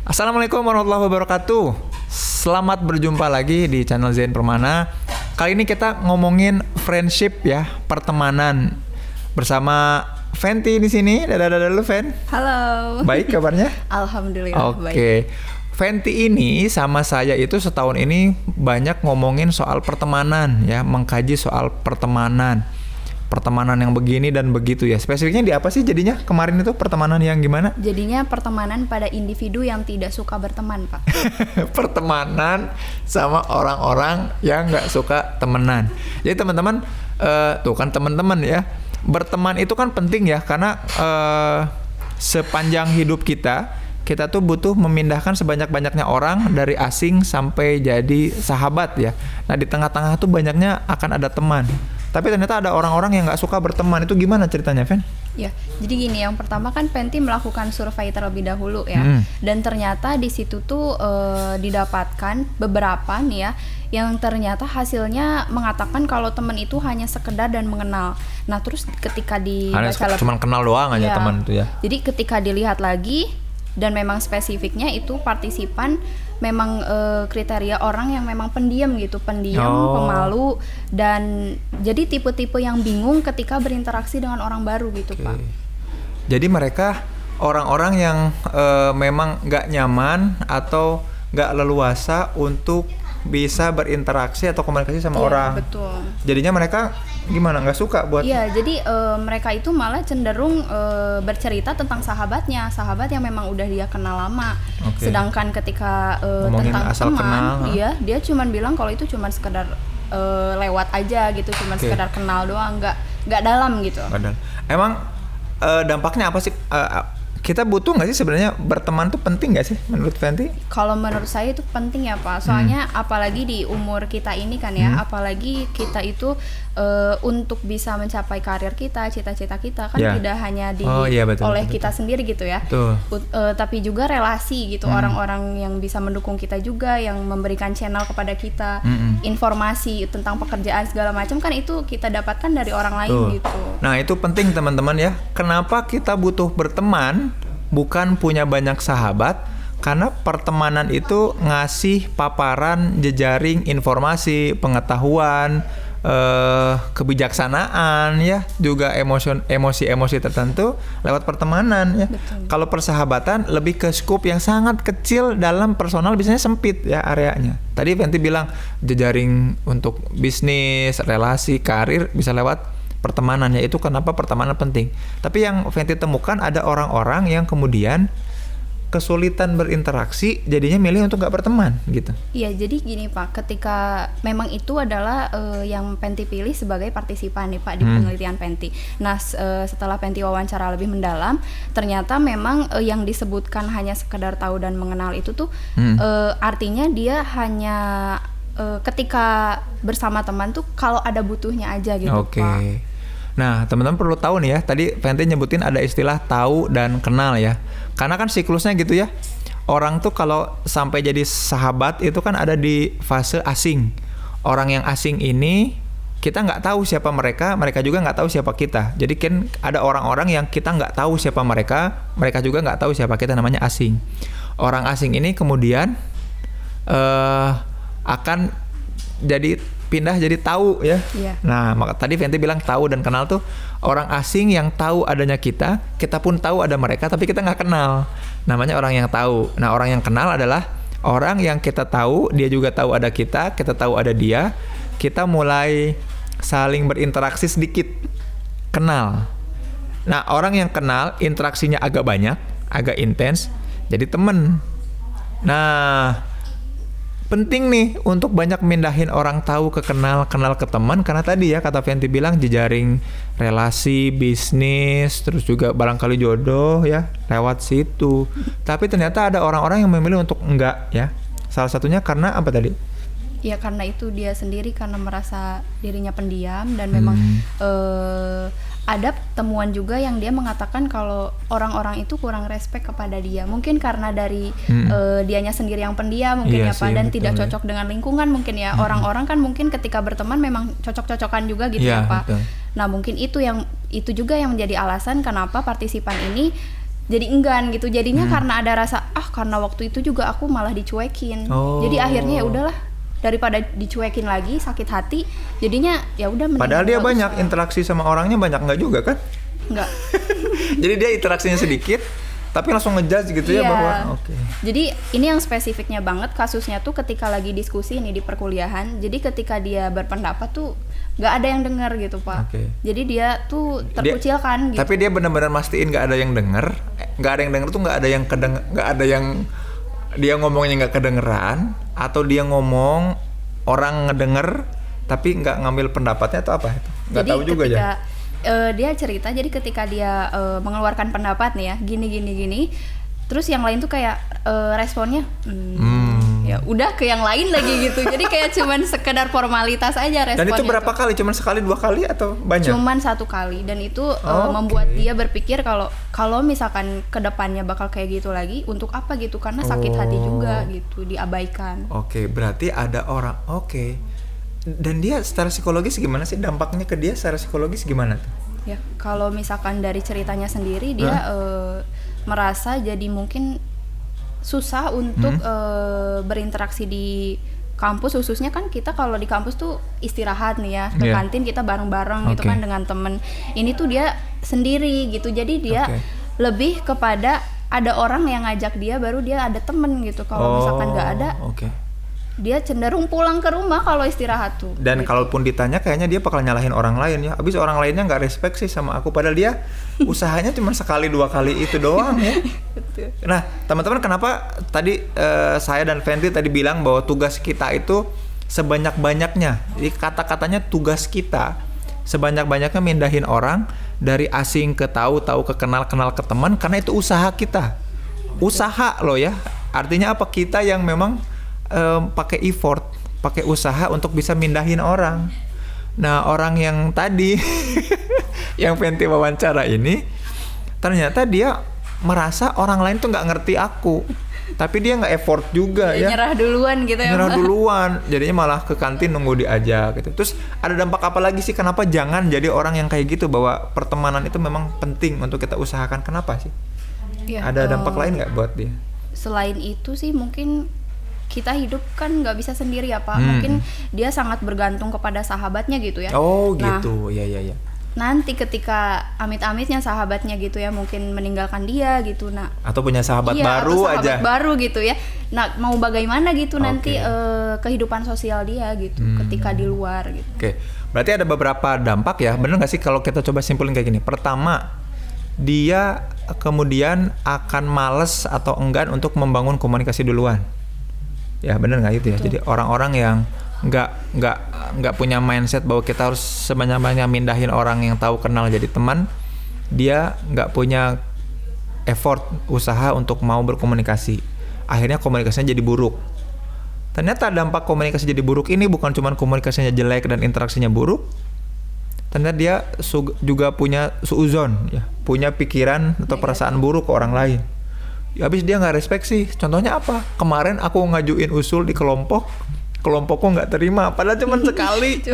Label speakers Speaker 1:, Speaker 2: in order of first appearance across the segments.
Speaker 1: Assalamualaikum warahmatullahi wabarakatuh. Selamat berjumpa lagi di channel Zain Permana. Kali ini kita ngomongin friendship ya, pertemanan bersama Fenty di sini. Dadah dulu, Fen.
Speaker 2: Halo.
Speaker 1: Baik kabarnya?
Speaker 2: Alhamdulillah baik.
Speaker 1: Oke. Fenty ini sama saya itu setahun ini banyak ngomongin soal pertemanan ya, mengkaji soal pertemanan yang begini dan begitu ya. Spesifiknya di apa sih jadinya kemarin itu pertemanan yang gimana?
Speaker 2: Jadinya pertemanan pada individu yang tidak suka berteman, Pak.
Speaker 1: Pertemanan sama orang-orang yang nggak suka temenan. Jadi teman-teman, tuh kan teman-teman ya, berteman itu kan penting ya, karena sepanjang hidup kita tuh butuh memindahkan sebanyak-banyaknya orang dari asing sampai jadi sahabat ya. Nah di tengah-tengah tuh banyaknya akan ada teman. Tapi ternyata ada orang-orang yang nggak suka berteman. Itu gimana ceritanya, Fen?
Speaker 2: Ya, jadi gini, yang pertama kan Fenty melakukan survei terlebih dahulu ya. Dan ternyata di situ tuh didapatkan beberapa nih ya, yang ternyata hasilnya mengatakan kalau teman itu hanya sekedar dan mengenal. Nah terus ketika
Speaker 1: cuma kenal doang aja
Speaker 2: ya,
Speaker 1: teman itu ya.
Speaker 2: Jadi ketika dilihat lagi, dan memang spesifiknya itu partisipan memang kriteria orang yang memang pendiam gitu, pemalu, dan jadi tipe-tipe yang bingung ketika berinteraksi dengan orang baru gitu, Pak.
Speaker 1: Jadi mereka orang-orang yang memang nggak nyaman atau nggak leluasa untuk bisa berinteraksi atau komunikasi sama orang.
Speaker 2: Betul.
Speaker 1: Jadinya mereka gimana, nggak suka buat?
Speaker 2: Iya, jadi mereka itu malah cenderung bercerita tentang sahabat yang memang udah dia kenal lama. Sedangkan ketika tentang
Speaker 1: asal
Speaker 2: teman, dia cuman bilang kalau itu cuman sekedar lewat aja gitu, cuman sekedar kenal doang, nggak dalam gitu.
Speaker 1: Emang dampaknya apa sih? Kita butuh nggak sih sebenarnya berteman tuh, penting nggak sih menurut Fenty?
Speaker 2: Kalau menurut saya itu penting ya, Pak. Soalnya apalagi di umur kita ini kan ya, apalagi kita itu untuk bisa mencapai karir kita, cita-cita kita kan tidak hanya oleh kita sendiri gitu ya. Tapi juga relasi gitu, orang-orang yang bisa mendukung kita juga, yang memberikan channel kepada kita, informasi tentang pekerjaan segala macam kan itu kita dapatkan dari orang lain gitu.
Speaker 1: Nah itu penting teman-teman ya. Kenapa kita butuh berteman? Bukan punya banyak sahabat, karena pertemanan itu ngasih paparan, jejaring informasi, pengetahuan, kebijaksanaan ya, juga emosi tertentu lewat pertemanan ya. Kalau persahabatan lebih ke skup yang sangat kecil, dalam personal biasanya sempit ya areanya. Tadi Fenty bilang jejaring untuk bisnis, relasi, karir bisa lewat pertemanan ya. Itu kenapa pertemanan penting. Tapi yang Fenty temukan ada orang-orang yang kemudian kesulitan berinteraksi, jadinya milih untuk gak berteman gitu.
Speaker 2: Iya, jadi gini Pak, ketika memang itu adalah yang Fenty pilih sebagai partisipan nih Pak di penelitian Fenty. Nah setelah Fenty wawancara lebih mendalam, ternyata memang yang disebutkan hanya sekedar tahu dan mengenal itu tuh artinya dia hanya ketika bersama teman tuh kalau ada butuhnya aja gitu, Pak.
Speaker 1: Nah teman-teman perlu tahu nih ya, tadi Fenty nyebutin ada istilah tahu dan kenal ya. Karena kan siklusnya gitu ya, orang tuh kalau sampai jadi sahabat itu kan ada di fase asing. Orang yang asing ini kita nggak tahu siapa mereka juga nggak tahu siapa kita. Jadi kan ada orang-orang yang kita nggak tahu siapa mereka juga nggak tahu siapa kita, namanya asing. Orang asing ini kemudian akan jadi pindah jadi tahu ya. Nah, maka tadi Fenty bilang tahu dan kenal tuh orang asing yang tahu adanya kita pun tahu ada mereka, tapi kita nggak kenal. Namanya orang yang tahu. Nah, orang yang kenal adalah orang yang kita tahu, dia juga tahu ada kita tahu ada dia. Kita mulai saling berinteraksi sedikit, kenal. Nah, orang yang kenal interaksinya agak banyak, agak intens, jadi temen. Nah, penting nih untuk banyak mindahin orang tahu ke kenal ke teman, karena tadi ya kata Fenty bilang jejaring relasi, bisnis, terus juga barangkali jodoh ya lewat situ. Tapi ternyata ada orang-orang yang memilih untuk enggak ya. Salah satunya karena apa tadi?
Speaker 2: Ya karena itu dia sendiri, karena merasa dirinya pendiam dan memang ada temuan juga yang dia mengatakan kalau orang-orang itu kurang respect kepada dia. Mungkin karena dari dianya sendiri yang pendiam mungkin dan tidak cocok dengan lingkungan mungkin ya. Orang-orang kan mungkin ketika berteman memang cocok-cocokan juga gitu ya Pak. Betul. Nah mungkin itu juga yang menjadi alasan kenapa partisipan ini jadi enggan gitu. Jadinya karena ada rasa karena waktu itu juga aku malah dicuekin. Jadi akhirnya ya udahlah, daripada dicuekin lagi sakit hati, jadinya ya udah.
Speaker 1: Padahal dia banyak interaksi sama orangnya, banyak enggak juga kan?
Speaker 2: Enggak.
Speaker 1: Jadi dia interaksinya sedikit tapi langsung ngejudge gitu ya bahwa
Speaker 2: Jadi ini yang spesifiknya banget kasusnya tuh ketika lagi diskusi nih di perkuliahan. Jadi ketika dia berpendapat tuh nggak ada yang dengar gitu Pak. Jadi dia tuh terkucilkan gitu.
Speaker 1: Tapi dia benar-benar mastiin nggak ada yang dengar. Nggak ada yang dengar tuh nggak ada yang dia ngomongnya nggak kedengeran, atau dia ngomong orang ngedenger tapi nggak ngambil pendapatnya atau apa itu? Nggak tahu juga ya.
Speaker 2: Dia cerita, jadi ketika dia mengeluarkan pendapat nih ya, gini, terus yang lain tuh kayak responnya ya udah ke yang lain lagi gitu. Jadi kayak cuman sekedar formalitas aja responnya.
Speaker 1: Dan itu berapa kali? Cuman sekali, 2 kali atau banyak?
Speaker 2: Cuman 1 kali, dan itu membuat dia berpikir kalau misalkan kedepannya bakal kayak gitu lagi, untuk apa gitu, karena sakit hati juga gitu, diabaikan.
Speaker 1: Berarti ada orang Dan dia secara psikologis gimana sih, dampaknya ke dia secara psikologis gimana tuh?
Speaker 2: Ya, kalau misalkan dari ceritanya sendiri dia merasa jadi mungkin susah untuk berinteraksi di kampus, khususnya kan kita kalau di kampus tuh istirahat nih ya, ke kantin kita bareng-bareng gitu kan dengan temen. Ini tuh dia sendiri gitu, jadi dia lebih kepada ada orang yang ngajak dia baru dia ada temen gitu. Kalau misalkan nggak ada, dia cenderung pulang ke rumah kalau istirahat tuh.
Speaker 1: Dan
Speaker 2: gitu.
Speaker 1: Kalaupun ditanya kayaknya dia bakal nyalahin orang lain ya. Abis orang lainnya nggak respect sih sama aku, padahal dia usahanya cuma sekali 2 kali itu doang ya. Nah teman-teman, kenapa tadi saya dan Fenty tadi bilang bahwa tugas kita itu sebanyak-banyaknya. Jadi kata-katanya tugas kita sebanyak-banyaknya mindahin orang dari asing ke tahu ke kenal ke teman, karena itu usaha kita. Usaha loh ya. Artinya apa? Kita yang memang pakai effort, pakai usaha untuk bisa mindahin orang. Nah orang yang tadi yang Fenty wawancara ini, ternyata dia merasa orang lain tuh nggak ngerti aku, tapi dia nggak effort juga ya.
Speaker 2: Nyerah duluan gitu ya.
Speaker 1: Nyerah duluan, jadinya malah ke kantin nunggu diajak gitu. Terus ada dampak apa lagi sih? Kenapa jangan jadi orang yang kayak gitu, bahwa pertemanan itu memang penting untuk kita usahakan? Kenapa sih? Ada dampak lain nggak buat dia?
Speaker 2: Selain itu sih mungkin kita hidup kan nggak bisa sendiri ya Pak. Mungkin dia sangat bergantung kepada sahabatnya gitu ya.
Speaker 1: Gitu. Ya.
Speaker 2: Nanti ketika amit-amitnya sahabatnya gitu ya mungkin meninggalkan dia gitu,
Speaker 1: atau punya sahabat
Speaker 2: baru gitu ya. Nah mau bagaimana gitu nanti kehidupan sosial dia gitu ketika di luar gitu.
Speaker 1: Berarti ada beberapa dampak ya. Bener nggak sih kalau kita coba simpulin kayak gini? Pertama, dia kemudian akan males atau enggan untuk membangun komunikasi duluan. Ya benar nggak itu ya? Betul. Jadi orang-orang yang nggak punya mindset bahwa kita harus sebanyak-banyaknya mindahin orang yang tahu kenal jadi teman, dia nggak punya effort, usaha untuk mau berkomunikasi. Akhirnya komunikasinya jadi buruk. Ternyata dampak komunikasi jadi buruk ini bukan cuma komunikasinya jelek dan interaksinya buruk. Ternyata dia juga punya suuzon, ya, punya pikiran atau perasaan buruk ke orang lain. Habis dia nggak respect sih. Contohnya apa? Kemarin aku ngajuin usul di kelompokku nggak terima, padahal cuma sekali.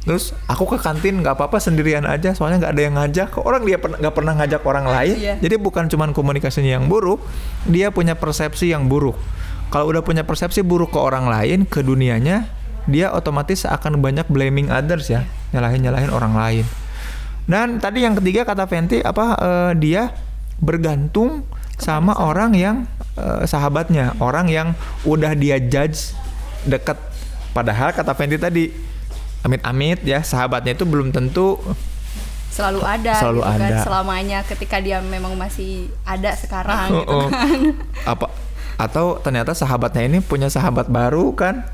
Speaker 1: Terus aku ke kantin nggak apa-apa sendirian aja, soalnya nggak ada yang ngajak. Orang dia nggak pernah ngajak orang lain. Jadi bukan cuma komunikasinya yang buruk, dia punya persepsi yang buruk. Kalau udah punya persepsi buruk ke orang lain, ke dunianya, dia otomatis akan banyak blaming others ya, nyalahin orang lain. Dan tadi yang ketiga kata Fenty dia bergantung sama orang yang sahabatnya, orang yang udah dia judge dekat. Padahal kata Fenty tadi, amit-amit ya, sahabatnya itu belum tentu
Speaker 2: selalu ada gitu kan, selamanya, ketika dia memang masih ada sekarang gitu kan.
Speaker 1: Atau ternyata sahabatnya ini punya sahabat baru kan.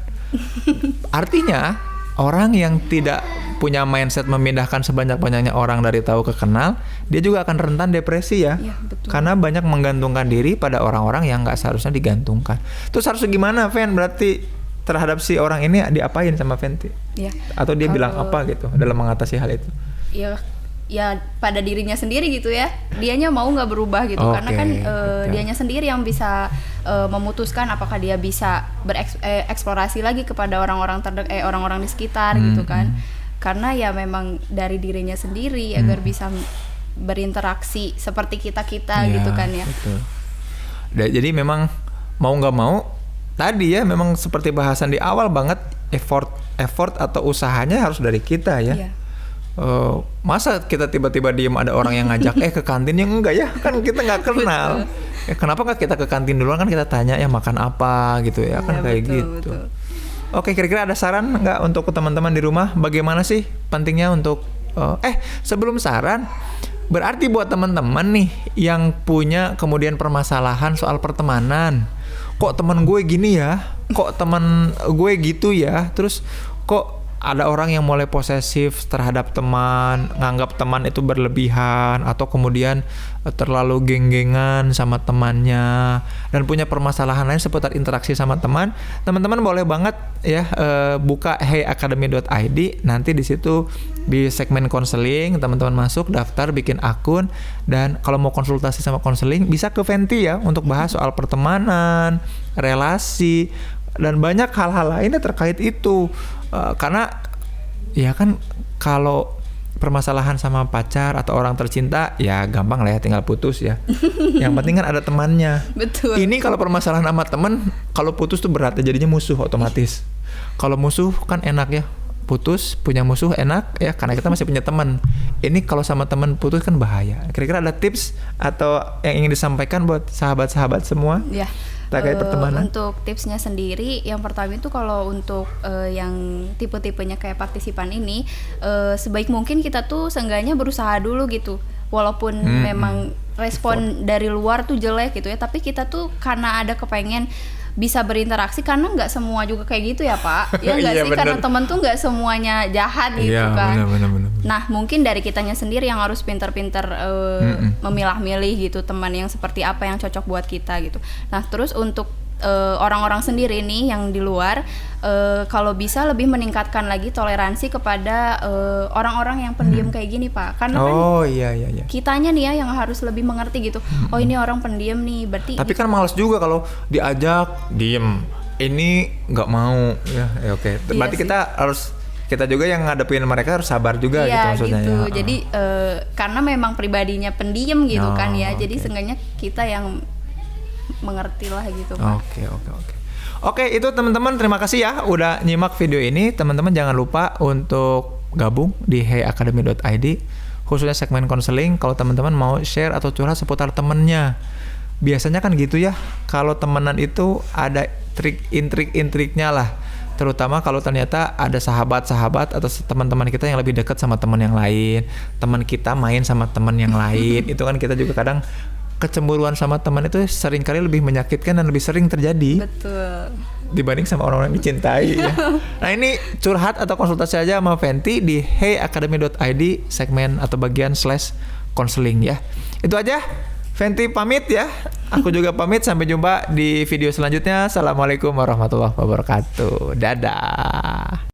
Speaker 1: Artinya orang yang tidak punya mindset memindahkan sebanyak-banyaknya orang dari tahu ke kenal, dia juga akan rentan depresi ya. Karena banyak menggantungkan diri pada orang-orang yang nggak seharusnya digantungkan. Terus harus gimana, Fen? Berarti terhadap si orang ini diapain sama Fenty? Atau dia bilang apa gitu dalam mengatasi hal itu?
Speaker 2: Ya pada dirinya sendiri gitu ya. Dianya mau nggak berubah gitu, karena kan dianya sendiri yang bisa memutuskan apakah dia bisa bereksplorasi lagi kepada orang-orang di sekitar gitu kan. Karena ya memang dari dirinya sendiri agar bisa berinteraksi seperti kita gitu kan ya.
Speaker 1: Betul. Jadi memang mau nggak mau tadi ya, memang seperti bahasan di awal banget, effort atau usahanya harus dari kita ya. Masa kita tiba-tiba diem ada orang yang ngajak ke kantin, yang enggak ya, kan kita nggak kenal. Kenapa nggak kita ke kantin duluan, kan kita tanya ya makan apa gitu ya, kan kayak betul, gitu. Betul. Oke, kira-kira ada saran nggak untuk teman-teman di rumah, bagaimana sih pentingnya untuk sebelum saran, berarti buat teman-teman nih yang punya kemudian permasalahan soal pertemanan, kok teman gue gini ya, kok teman gue gitu ya, terus kok ada orang yang mulai posesif terhadap teman, nganggap teman itu berlebihan, atau kemudian terlalu geng-gengan sama temannya, dan punya permasalahan lain seputar interaksi sama teman. Teman-teman boleh banget ya buka heyacademy.id. Nanti di situ di segmen konseling, teman-teman masuk, daftar, bikin akun, dan kalau mau konsultasi sama konseling bisa ke Fenty ya untuk bahas soal pertemanan, relasi, dan banyak hal-hal lainnya terkait itu. Karena ya kan kalau permasalahan sama pacar atau orang tercinta ya gampang lah ya, tinggal putus ya. Yang penting kan ada temannya.
Speaker 2: Betul.
Speaker 1: Ini kalau permasalahan sama teman, kalau putus tuh berat ya, jadinya musuh otomatis. Kalau musuh kan enak ya, putus punya musuh enak ya, karena kita masih punya teman. Ini kalau sama teman putus kan bahaya. Kira-kira ada tips atau yang ingin disampaikan buat sahabat-sahabat semua?
Speaker 2: Ya.
Speaker 1: Terkait pertemanan?
Speaker 2: Untuk tipsnya sendiri, yang pertama itu kalau untuk yang tipe-tipenya kayak partisipan ini, sebaik mungkin kita tuh seenggaknya berusaha dulu gitu, walaupun memang respon dari luar tuh jelek gitu ya, tapi kita tuh karena ada kepengen bisa berinteraksi, karena nggak semua juga kayak gitu ya Pak, ya nggak sih, karena teman tuh nggak semuanya jahat gitu kan. Bener. Nah mungkin dari kitanya sendiri yang harus pinter-pinter memilah-milih gitu teman yang seperti apa yang cocok buat kita gitu. Nah terus untuk orang-orang sendiri nih yang di luar, kalau bisa lebih meningkatkan lagi toleransi kepada orang-orang yang pendiam kayak gini Pak, karena
Speaker 1: iya.
Speaker 2: kitanya nih ya yang harus lebih mengerti gitu. Oh ini orang pendiam nih, berarti
Speaker 1: tapi kan males juga kalau diajak diem, ini nggak mau ya oke. Berarti kita juga yang ngadepin mereka harus sabar juga gitu maksudnya gitu.
Speaker 2: Ya. Jadi karena memang pribadinya pendiam gitu kan ya, jadi seenggaknya kita yang mengerti lah gitu Pak.
Speaker 1: Oke, itu teman-teman, terima kasih ya udah nyimak video ini. Teman-teman jangan lupa untuk gabung di heyacademy.id, khususnya segmen konseling. Kalau teman-teman mau share atau curhat seputar temennya, biasanya kan gitu ya, kalau temenan itu ada intrik-intriknya lah. Terutama kalau ternyata ada sahabat-sahabat atau teman-teman kita yang lebih dekat sama teman yang lain, teman kita main sama teman yang lain, itu kan kita juga kadang kecemburuan sama teman itu seringkali lebih menyakitkan dan lebih sering terjadi.
Speaker 2: Betul.
Speaker 1: Dibanding sama orang yang dicintai ya. Nah ini curhat atau konsultasi aja sama Fenty di heyacademy.id segmen atau bagian /konseling ya. Itu aja. Fenty pamit ya. Aku juga pamit. Sampai jumpa di video selanjutnya. Assalamualaikum warahmatullahi wabarakatuh. Dadah.